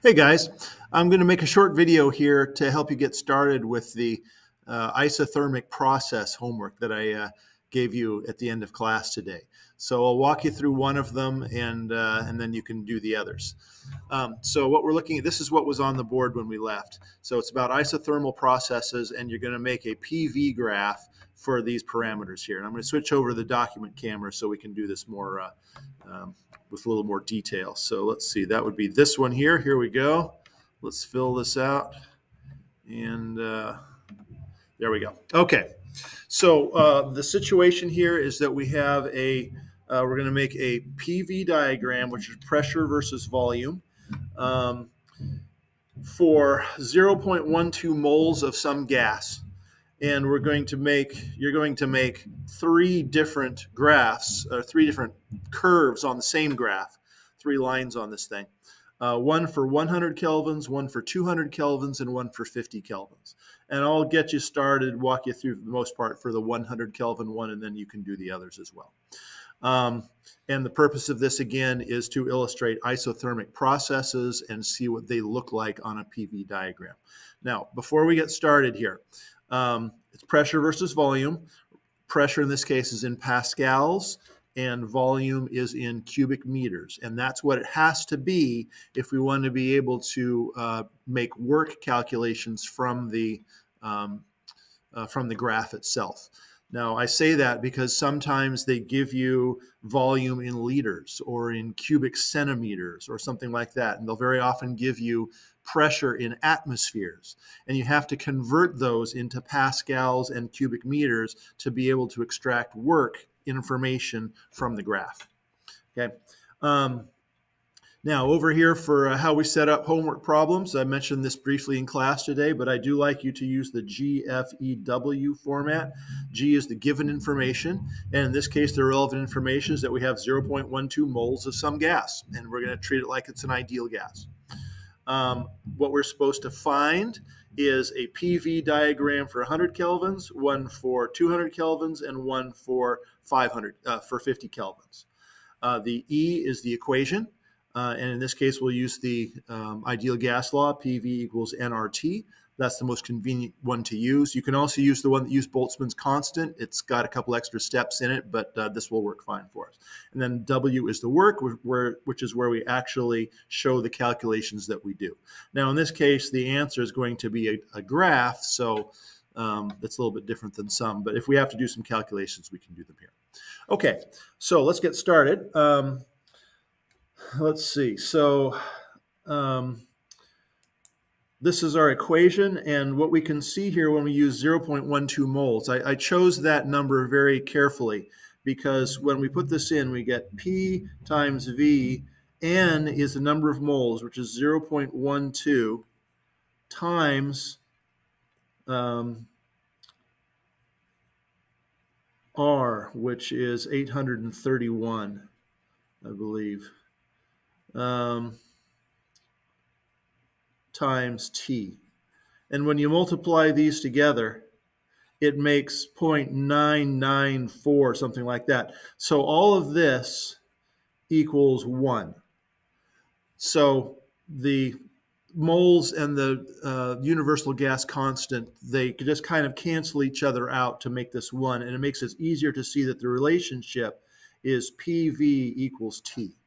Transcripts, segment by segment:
Hey guys, I'm going to make a short video here to help you get started with the isothermic process homework that I gave you at the end of class today. So I'll walk you through one of them and then you can do the others. So what we're looking at, this is what was on the board when we left. So it's about isothermal processes, and you're going to make a PV graph for these parameters here. And I'm going to switch over to the document camera so we can do this more with a little more detail. So let's see, that would be this one here. Here we go. Let's fill this out. And there we go. Okay. So the situation here is that we have we're going to make a PV diagram, which is pressure versus volume, for 0.12 moles of some gas. And you're going to make three different graphs, or three different curves on the same graph, three lines on this thing. One for 100 kelvins, one for 200 kelvins, and one for 50 kelvins. And I'll get you started, walk you through the most part for the 100 Kelvin one, and then you can do the others as well. And the purpose of this, again, is to illustrate isothermic processes and see what they look like on a PV diagram. Now, before we get started here, it's pressure versus volume. Pressure in this case is in pascals, and volume is in cubic meters. And that's what it has to be if we want to be able to make work calculations from the graph itself. Now, I say that because sometimes they give you volume in liters or in cubic centimeters or something like that. And they'll very often give you pressure in atmospheres. And you have to convert those into pascals and cubic meters to be able to extract work information from the graph. Okay. Now, over here for how we set up homework problems, I mentioned this briefly in class today, but I do like you to use the GFEW format. G is the given information, and in this case, the relevant information is that we have 0.12 moles of some gas, and we're going to treat it like it's an ideal gas. What we're supposed to find is a PV diagram for 100 kelvins, one for 200 kelvins, and one for 50 kelvins. The E is the equation. And in this case, we'll use the ideal gas law, PV equals nRT. That's the most convenient one to use. You can also use the one that used Boltzmann's constant. It's got a couple extra steps in it, but this will work fine for us. And then W is the work, which is where we actually show the calculations that we do. Now, in this case, the answer is going to be a graph, so it's a little bit different than some. But if we have to do some calculations, we can do them here. Okay, so let's get started. Let's see. So this is our equation, and what we can see here when we use 0.12 moles, I chose that number very carefully because when we put this in, we get P times V. N is the number of moles, which is 0.12 times R, which is 831, I believe. Times T. And when you multiply these together, it makes 0.994, something like that. So all of this equals 1. So the moles and the universal gas constant, they just kind of cancel each other out to make this 1. And it makes it easier to see that the relationship is PV equals T,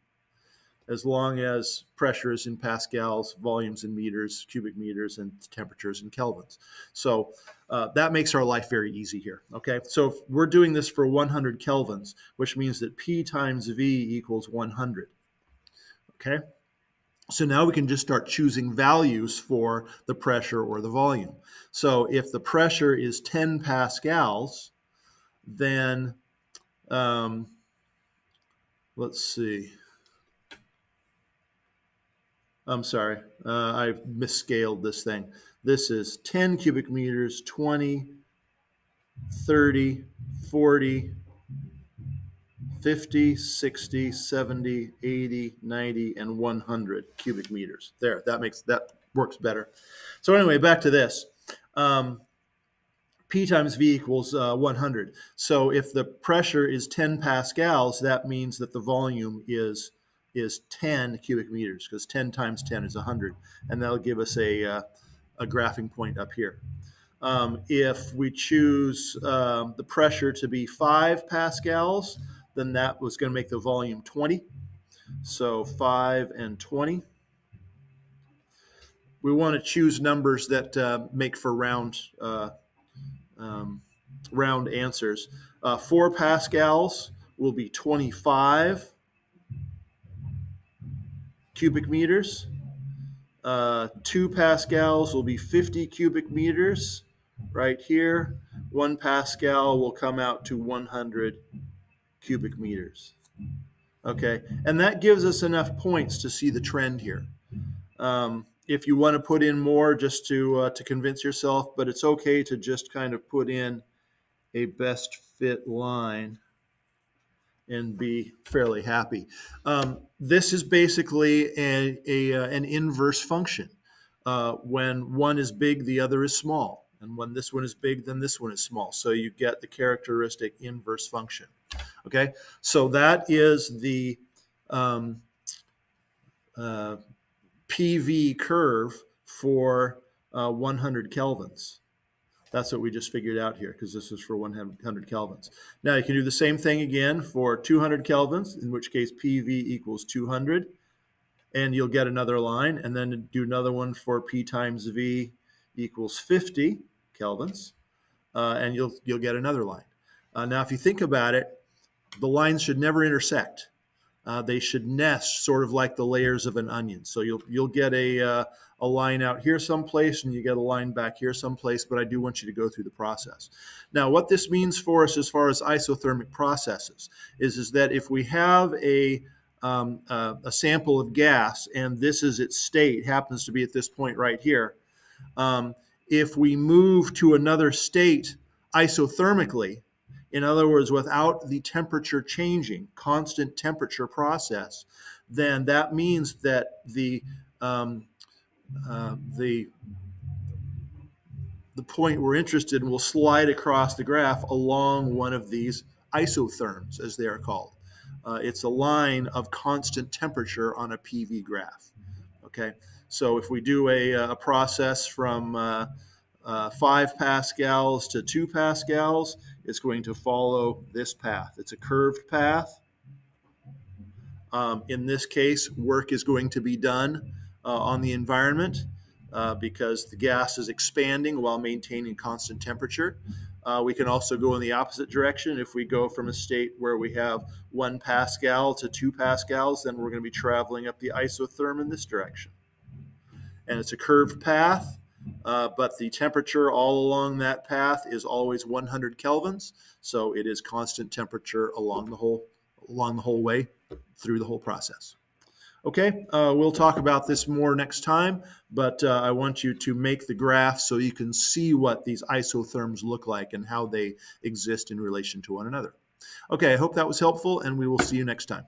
as long as pressure is in pascals, volumes in meters, cubic meters, and temperatures in kelvins. So that makes our life very easy here, okay? So if we're doing this for 100 kelvins, which means that P times V equals 100, okay? So now we can just start choosing values for the pressure or the volume. So if the pressure is 10 pascals, then let's see. I'm sorry, I misscaled this thing. This is 10 cubic meters, 20, 30, 40, 50, 60, 70, 80, 90, and 100 cubic meters. There, that works better. So anyway, back to this. P times V equals 100. So if the pressure is 10 pascals, that means that the volume is is 10 cubic meters, because 10 times 10 is 100, and that'll give us a graphing point up here. If we choose the pressure to be 5 pascals, then that was going to make the volume 20. So 5 and 20. We want to choose numbers that make for round answers. 4 pascals will be 25 cubic meters. 2 pascals will be 50 cubic meters right here. 1 pascal will come out to 100 cubic meters. Okay, and that gives us enough points to see the trend here. If you want to put in more just to convince yourself, but it's okay to just kind of put in a best fit line and be fairly happy. This is basically an inverse function. When one is big, the other is small. And when this one is big, then this one is small. So you get the characteristic inverse function. Okay, so that is the PV curve for 100 kelvins. That's what we just figured out here, because this is for 100 kelvins. Now you can do the same thing again for 200 kelvins, in which case PV equals 200, and you'll get another line, and then do another one for P times V equals 50 kelvins, and you'll get another line. Now if you think about it, the lines should never intersect. They should nest sort of like the layers of an onion. So you'll get a line out here someplace, and you get a line back here someplace, but I do want you to go through the process. Now what this means for us as far as isothermic processes is that if we have a sample of gas, and this is its state, happens to be at this point right here, if we move to another state isothermically, in other words, without the temperature changing, constant temperature process, then that means that the point we're interested in will slide across the graph along one of these isotherms, as they are called. It's a line of constant temperature on a PV graph. Okay, so if we do a process from 5 pascals to 2 pascals, it's going to follow this path. It's a curved path. In this case, work is going to be done on the environment because the gas is expanding while maintaining constant temperature. We can also go in the opposite direction. If we go from a state where we have 1 pascal to 2 pascals, then we're going to be traveling up the isotherm in this direction. And it's a curved path. But the temperature all along that path is always 100 kelvins, so it is constant temperature along the whole way through the whole process. Okay, we'll talk about this more next time, but I want you to make the graph so you can see what these isotherms look like and how they exist in relation to one another. Okay, I hope that was helpful, and we will see you next time.